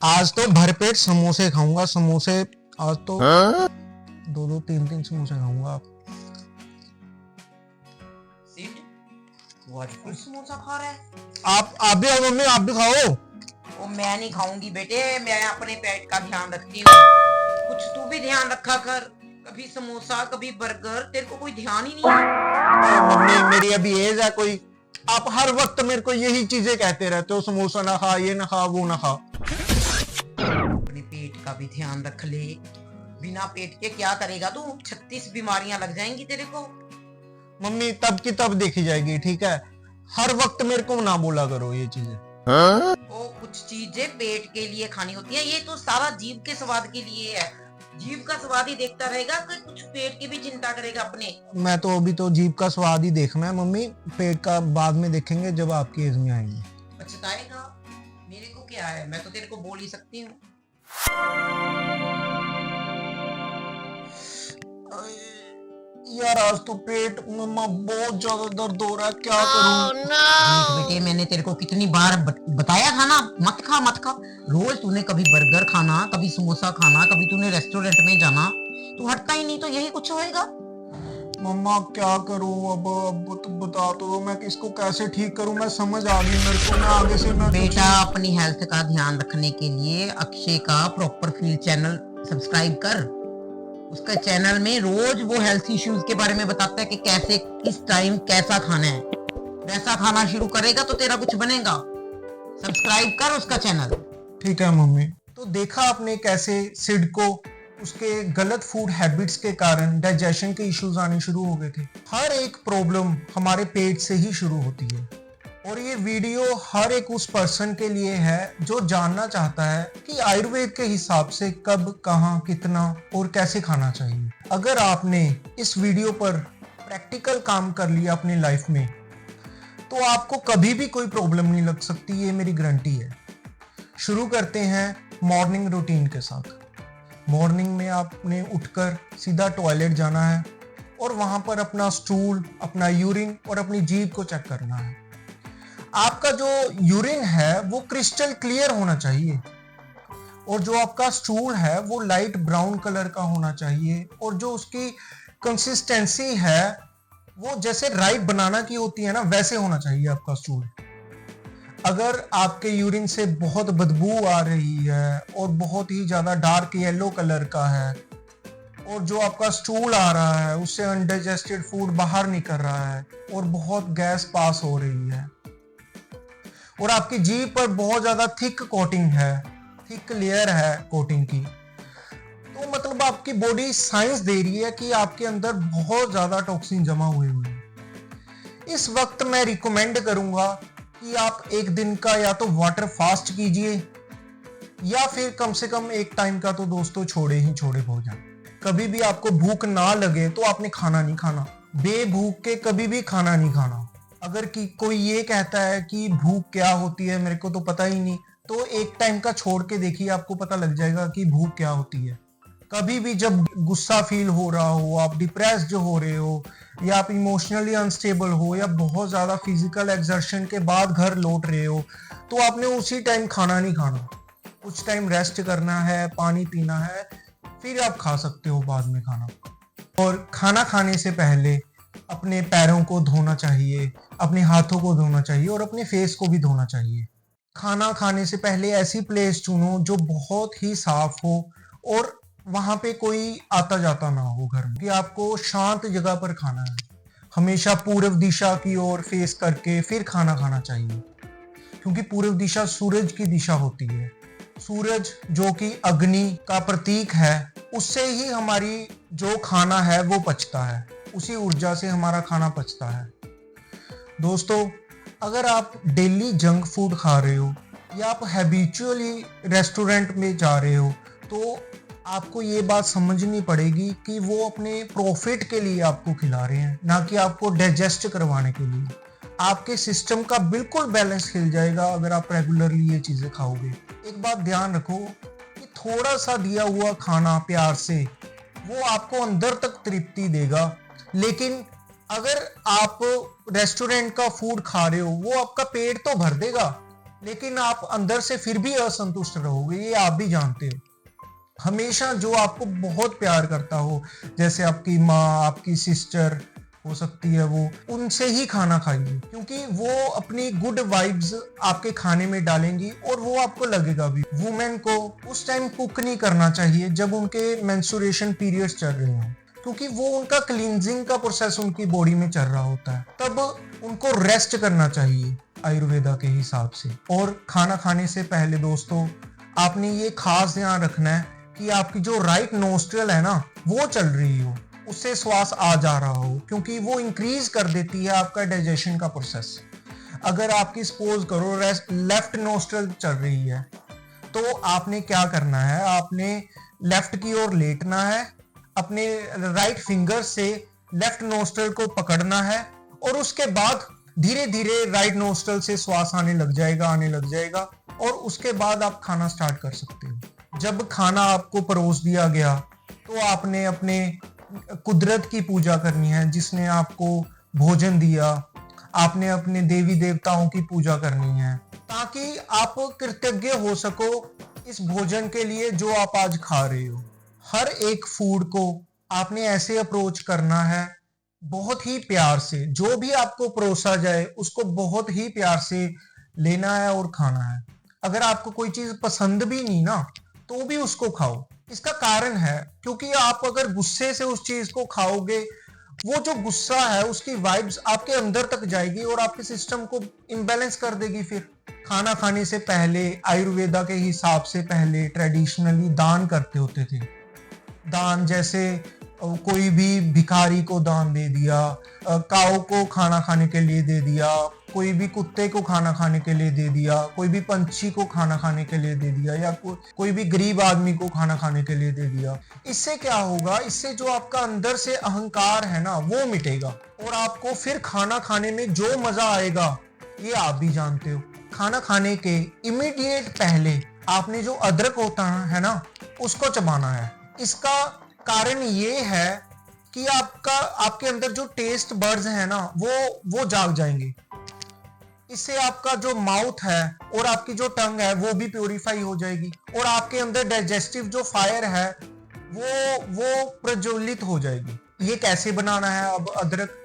आज तो भरपेट समोसे खाऊंगा। समोसे आज तो दो दो तीन तीन समोसे खाऊंगा। सिड, वो आज फिर समोसा खा रहा है। आप भी आओ मम्मी, आप भी खाओ। वो मैं नहीं खाऊंगी बेटे, मैं अपने पेट का ध्यान रखती हूँ। कुछ तू भी ध्यान रखा कर। कभी समोसा कभी बर्गर, तेरे को कोई ध्यान ही नहीं है। मम्मी मेरी अभी एज है कोई। आप हर वक्त मेरे को यही चीजें कहते रहते हो, समोसा ना खा, ये ना खा, वो ना खा। अपने पेट का भी ध्यान रख ले। बिना पेट के क्या करेगा तू? 36 बीमारियां लग जाएंगी तेरे को। मम्मी तब की तब देखी जाएगी, ठीक है। हर वक्त मेरे को ना बोला करो ये चीजें। वो कुछ चीजें पेट के लिए खानी होती है, ये तो सारा जीभ के स्वाद के लिए है। जीभ का स्वाद ही देखता रहेगा कि कुछ पेट की भी चिंता करेगा अपने। मैं तो अभी तो जीभ का स्वाद ही देखना है मम्मी। पेट का बाद में देखेंगे जब आपकी एज में आएंगे। पछताएगा। मेरे को क्या है, मैं तो तेरे को बोल ही सकती हूँ। यार आज तो पेट मम्मा बहुत ज्यादा दर्द हो रहा है, क्या करूं? देख बेटे, मैंने तेरे को कितनी बार बताया था ना, मत खा मत खा। रोज तूने कभी बर्गर खाना, कभी समोसा खाना, कभी तूने रेस्टोरेंट में जाना। तू हटता ही नहीं, तो यही कुछ होएगा। मम्मा क्या करूं अब तो बता दो, मैं किसको कैसे ठीक करूं? मैं समझ आ गई मेरे को, मैं आगे से मैं बेटा, अपनी हेल्थ का ध्यान रखने के लिए अक्षय का प्रॉपर फील्ड चैनल सब्सक्राइब कर। उसका चैनल में रोज वो हेल्थ इश्यूज के बारे में बताता है कि कैसे किस टाइम कैसा खाना है। वैसा खाना शुरू करेगा तो तेरा कुछ बनेगा। सब्सक्राइब कर उसका चैनल। ठीक है मम्मी। तो देखा आपने कैसे सिड को उसके गलत फूड हैबिट्स के कारण डाइजेशन के इश्यूज आने शुरू हो गए थे। हर एक प्रॉब्लम हमारे पेट से ही शुरू होती है। और ये वीडियो हर एक उस पर्सन के लिए है जो जानना चाहता है कि आयुर्वेद के हिसाब से कब, कहाँ, कितना और कैसे खाना चाहिए। अगर आपने इस वीडियो पर प्रैक्टिकल काम कर लिया अपनी लाइफ में, तो आपको कभी भी कोई प्रॉब्लम नहीं लग सकती, ये मेरी गारंटी है। शुरू करते हैं मॉर्निंग रूटीन के साथ। मॉर्निंग में आपने उठकर सीधा टॉयलेट जाना है और वहां पर अपना स्टूल, अपना यूरिन और अपनी जीभ को चेक करना है। आपका जो यूरिन है वो क्रिस्टल क्लियर होना चाहिए और जो आपका स्टूल है वो लाइट ब्राउन कलर का होना चाहिए और जो उसकी कंसिस्टेंसी है वो जैसे राइट बनाना की होती है ना, वैसे होना चाहिए आपका स्टूल। अगर आपके यूरिन से बहुत बदबू आ रही है और बहुत ही ज्यादा डार्क येलो कलर का है और जो आपका स्टूल आ रहा है उससे अनडाइजेस्टेड फूड बाहर निकल रहा है और बहुत गैस पास हो रही है और आपकी जीभ पर बहुत ज्यादा थिक कोटिंग है, थिक लेयर है कोटिंग की, तो मतलब आपकी बॉडी साइंस दे रही है कि आपके अंदर बहुत ज्यादा टॉक्सिन जमा हुए हुए हैं। इस वक्त मैं रिकमेंड करूंगा कि आप एक दिन का या तो वाटर फास्ट कीजिए या फिर कम से कम एक टाइम का तो दोस्तों छोड़े ही छोड़े भोजन। कभी भी आपको भूख ना लगे तो आपने खाना नहीं खाना, बेभूख के कभी भी खाना नहीं खाना। अगर कि कोई ये कहता है कि भूख क्या होती है मेरे को तो पता ही नहीं, तो एक टाइम का छोड़ के देखिए, आपको पता लग जाएगा कि भूख क्या होती है। कभी भी जब गुस्सा फील हो रहा हो, आप डिप्रेस्ड हो रहे हो या आप इमोशनली अनस्टेबल हो या बहुत ज्यादा फिजिकल एक्सर्शन के बाद घर लौट रहे हो, तो आपने उसी टाइम खाना नहीं खाना। कुछ टाइम रेस्ट करना है, पानी पीना है, फिर आप खा सकते हो बाद में खाना। और खाना खाने से पहले अपने पैरों को धोना चाहिए, अपने हाथों को धोना चाहिए और अपने फेस को भी धोना चाहिए। खाना खाने से पहले ऐसी प्लेस चुनो जो बहुत ही साफ हो और वहां पे कोई आता जाता ना हो घर में, कि आपको शांत जगह पर खाना है। हमेशा पूर्व दिशा की ओर फेस करके फिर खाना खाना चाहिए, क्योंकि पूर्व दिशा सूरज की दिशा होती है। सूरज जो कि अग्नि का प्रतीक है, उससे ही हमारी जो खाना है वो पचता है, उसी ऊर्जा से हमारा खाना पचता है। दोस्तों, अगर आप डेली जंक फूड खा रहे हो या आप हैबिचुअली रेस्टोरेंट में जा रहे हो, तो आपको ये बात समझनी पड़ेगी कि वो अपने प्रॉफिट के लिए आपको खिला रहे हैं, ना कि आपको डाइजेस्ट करवाने के लिए। आपके सिस्टम का बिल्कुल बैलेंस हिल जाएगा अगर आप रेगुलरली ये चीजें खाओगे। एक बात ध्यान रखो कि थोड़ा सा दिया हुआ खाना प्यार से वो आपको अंदर तक तृप्ति देगा, लेकिन अगर आप रेस्टोरेंट का फूड खा रहे हो वो आपका पेट तो भर देगा, लेकिन आप अंदर से फिर भी असंतुष्ट रहोगे, ये आप भी जानते हो। हमेशा जो आपको बहुत प्यार करता हो, जैसे आपकी माँ, आपकी सिस्टर हो सकती है, वो उनसे ही खाना खाइए, क्योंकि वो अपनी गुड वाइब्स आपके खाने में डालेंगी और वो आपको लगेगा भी। वुमेन को उस टाइम कुक नहीं करना चाहिए जब उनके मेंस्ट्रुएशन पीरियड्स चल रहे हों, क्योंकि वो उनका क्लींजिंग का प्रोसेस उनकी बॉडी में चल रहा होता है, तब उनको रेस्ट करना चाहिए आयुर्वेदा के हिसाब से। और खाना खाने से पहले दोस्तों आपने ये खास ध्यान रखना है कि आपकी जो राइट नोस्ट्रल है ना, वो चल रही हो, उससे श्वास आ जा रहा हो, क्योंकि वो इंक्रीज कर देती है आपका डाइजेशन का प्रोसेस। अगर आपकी सपोज करो लेफ्ट नोस्ट्रल चल रही है, तो आपने क्या करना है, आपने लेफ्ट की ओर लेटना है, अपने राइट फिंगर से लेफ्ट नोस्ट्रल को पकड़ना है और उसके बाद धीरे धीरे राइट नोस्ट्रल से श्वास आने लग जाएगा और उसके बाद आप खाना स्टार्ट कर सकते हो। जब खाना आपको परोस दिया गया तो आपने अपने कुदरत की पूजा करनी है, जिसने आपको भोजन दिया। आपने अपने देवी देवताओं की पूजा करनी है, ताकि आप कृतज्ञ हो सको इस भोजन के लिए जो आप आज खा रहे हो। हर एक फूड को आपने ऐसे अप्रोच करना है, बहुत ही प्यार से। जो भी आपको परोसा जाए उसको बहुत ही प्यार से लेना है और खाना है। अगर आपको कोई चीज पसंद भी नहीं ना, तो भी उसको खाओ। इसका कारण है क्योंकि आप अगर गुस्से से उस चीज को खाओगे, वो जो गुस्सा है उसकी वाइब्स आपके अंदर तक जाएगी और आपके सिस्टम को इम्बैलेंस कर देगी। फिर खाना खाने से पहले आयुर्वेदा के हिसाब से पहले ट्रेडिशनली दान करते होते थे। दान जैसे कोई भी भिखारी को दान दे दिया, काऊ को खाना खाने के लिए दे दिया, कोई भी कुत्ते को खाना खाने के लिए दे दिया, कोई भी पंछी को खाना खाने के लिए दे दिया, या कोई भी गरीब आदमी को खाना खाने के लिए दे दिया। इससे क्या होगा, इससे जो आपका अंदर से अहंकार है ना, वो मिटेगा और आपको फिर खाना खाने में जो मजा आएगा ये आप भी जानते हो। खाना खाने के इमीडिएट पहले आपने जो अदरक होता है ना, उसको चबाना है। इसका कारण ये है कि आपके अंदर जो टेस्ट बर्ड्स है ना, वो जाग जाएंगे। इससे आपका जो माउथ है और आपकी जो टंग है वो भी प्योरीफाई हो जाएगी और आपके अंदर डाइजेस्टिव जो फायर है वो प्रज्वलित हो जाएगी। ये कैसे बनाना है? अब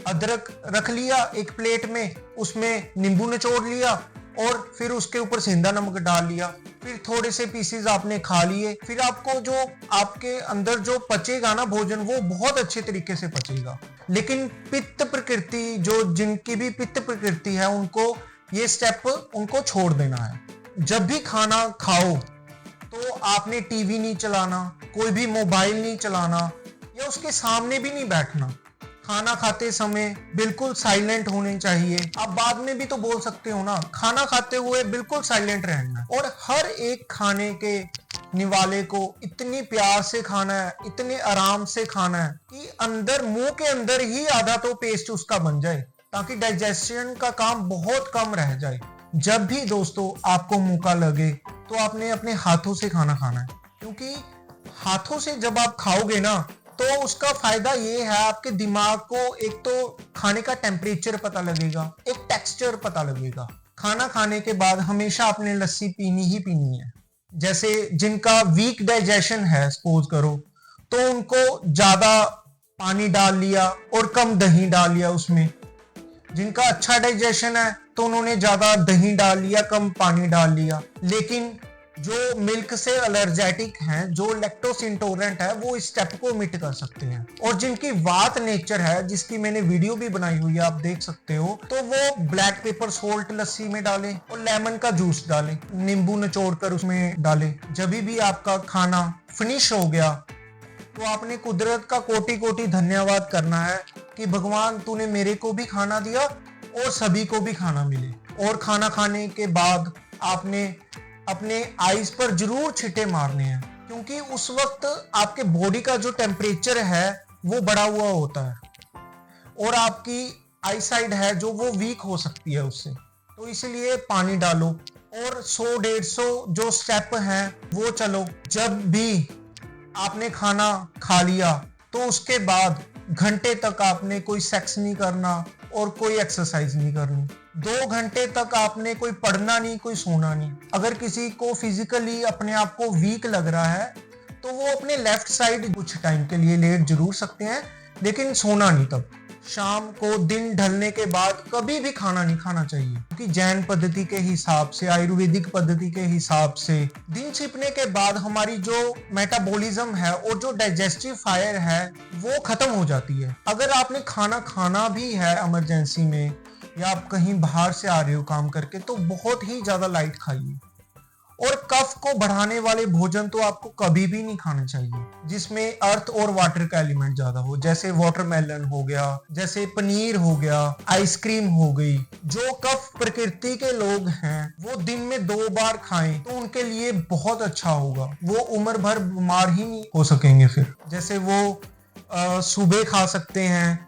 अदरक रख लिया एक प्लेट में, उसमें नींबू निचोड़ लिया और फिर उसके ऊपर सेंधा नमक डाल लिया, फिर थोड़े से पीसेस आपने खा लिए। फिर आपको जो आपके अंदर जो पचेगा ना भोजन, वो बहुत अच्छे तरीके से पचेगा। लेकिन पित्त प्रकृति, जो जिनकी भी पित्त प्रकृति है, उनको ये स्टेप उनको छोड़ देना है। जब भी खाना खाओ तो आपने टीवी नहीं चलाना, कोई भी मोबाइल नहीं चलाना, या उसके सामने भी नहीं बैठना। खाना खाते समय बिल्कुल साइलेंट होने चाहिए। आप बाद में भी तो बोल सकते हो ना, खाना खाते हुए बिल्कुल साइलेंट रहना है। और हर एक खाने के निवाले को इतनी प्यार से खाना है, इतने आराम से खाना है कि अंदर, मुंह के अंदर ही आधा तो पेस्ट उसका बन जाए, ताकि डाइजेशन का काम बहुत कम रह जाए। जब भी दोस्तों आपको मौका लगे तो आपने अपने हाथों से खाना खाना है, क्योंकि हाथों से जब आप खाओगे ना, तो उसका फायदा ये है, आपके दिमाग को एक तो खाने का टेम्परेचर पता लगेगा, एक टेक्सचर पता लगेगा। खाना खाने के बाद हमेशा आपने लस्सी पीनी ही पीनी है। जैसे जिनका वीक डाइजेशन है सपोज करो, तो उनको ज्यादा पानी डाल लिया और कम दही डाल लिया उसमें। जिनका अच्छा डाइजेशन है तो उन्होंने ज्यादा दही डाल लिया, कम पानी डाल लिया। लेकिन जो मिल्क से एलर्जेटिक हैं, जो लैक्टोस इंटॉलरेंट है, वो इस स्टेप को ओमिट कर सकते हैं। और जिनकी वात नेचर है, जिसकी मैंने वीडियो भी बनाई हुई है, आप देख सकते हो, तो वो ब्लैक पेपर सोल्ट लस्सी में डालें और लेमन का जूस डालें, नींबू निचोड़ कर उसमें डालें। जब भी आपका खाना फिनिश हो गया तो आपने कुदरत का कोटि कोटि धन्यवाद करना है कि भगवान तूने मेरे को भी खाना दिया और सभी को भी खाना मिले। और खाना खाने के बाद आपने अपने आईज पर जरूर छींटे मारने हैं, क्योंकि उस वक्त आपके बॉडी का जो टेम्परेचर है वो बढ़ा हुआ होता है और आपकी आई साइड है जो वो वीक हो सकती है उससे। तो इसलिए पानी डालो और 100-150 जो स्टेप हैं वो चलो। जब भी आपने खाना खा लिया तो उसके बाद घंटे तक आपने कोई सेक्स नहीं करना, और कोई एक्सरसाइज नहीं करनी। 2 घंटे तक आपने कोई पढ़ना नहीं, कोई सोना नहीं। अगर किसी को फिजिकली अपने आप को वीक लग रहा है तो वो अपने लेफ्ट साइड कुछ टाइम के लिए लेट जरूर सकते हैं, लेकिन सोना नहीं। तब शाम को दिन ढलने के बाद कभी भी खाना नहीं खाना चाहिए, क्योंकि जैन पद्धति के हिसाब से, आयुर्वेदिक पद्धति के हिसाब से दिन छिपने के बाद हमारी जो मेटाबॉलिज्म है और जो डाइजेस्टिव फायर है वो खत्म हो जाती है। अगर आपने खाना खाना भी है इमरजेंसी में, या आप कहीं बाहर से आ रहे हो काम करके, तो बहुत ही ज्यादा लाइट खाइए। और कफ को बढ़ाने वाले भोजन तो आपको कभी भी नहीं खाने चाहिए जिसमें अर्थ और वाटर का एलिमेंट ज्यादा हो, जैसे वाटरमेलन हो गया, जैसे पनीर हो गया, आइसक्रीम हो गई। जो कफ प्रकृति के लोग हैं वो दिन में 2 बार खाएं तो उनके लिए बहुत अच्छा होगा, वो उम्र भर बीमार ही नहीं हो सकेंगे। फिर जैसे वो सुबह खा सकते हैं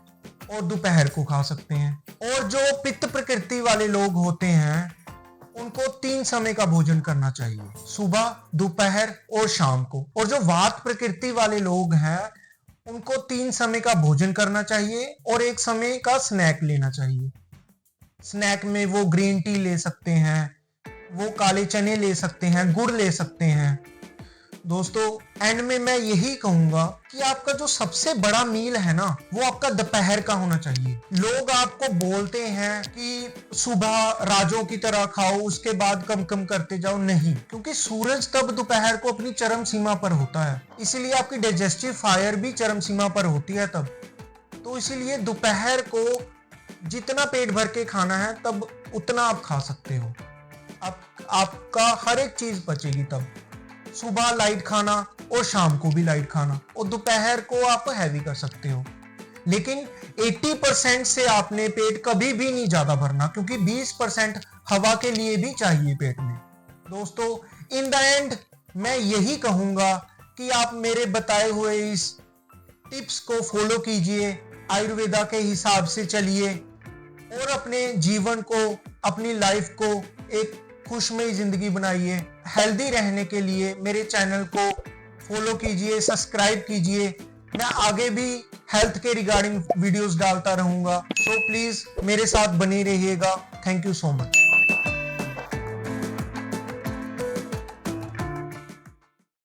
और दोपहर को खा सकते हैं। और जो पित्त प्रकृति वाले लोग होते हैं उनको 3 समय का भोजन करना चाहिए, सुबह, दोपहर और शाम को। और जो वात प्रकृति वाले लोग हैं उनको 3 समय का भोजन करना चाहिए और 1 समय का स्नैक लेना चाहिए। स्नैक में वो ग्रीन टी ले सकते हैं, वो काले चने ले सकते हैं, गुड़ ले सकते हैं। दोस्तों, एंड में मैं यही कहूंगा कि आपका जो सबसे बड़ा मील है ना, वो आपका दोपहर का होना चाहिए। लोग आपको बोलते हैं कि सुबह राजों की तरह खाओ, उसके बाद कम कम करते जाओ। नहीं, क्योंकि सूरज तब दोपहर को अपनी चरम सीमा पर होता है, इसीलिए आपकी डाइजेस्टिव फायर भी चरम सीमा पर होती है तब। तो इसीलिए दोपहर को जितना पेट भर के खाना है तब उतना आप खा सकते हो। आपका हर एक चीज बचेगी तब। सुबह लाइट खाना और शाम को भी लाइट खाना, और दोपहर को आप हैवी कर सकते हो। लेकिन 80% से आपने पेट कभी भी नहीं ज्यादा भरना, क्योंकि 20% हवा के लिए भी चाहिए पेट में। दोस्तों, इन द एंड मैं यही कहूंगा कि आप मेरे बताए हुए इस टिप्स को फॉलो कीजिए, आयुर्वेदा के हिसाब से चलिए और अपने जीवन को, अपनी लाइफ को एक खुशमयी जिंदगी बनाइए। हेल्दी रहने के लिए मेरे चैनल को फॉलो कीजिए, सब्सक्राइब कीजिए। मैं आगे भी हेल्थ के रिगार्डिंग वीडियोस डालता रहूंगा, सो प्लीज मेरे साथ बने रहिएगा। Thank you so much.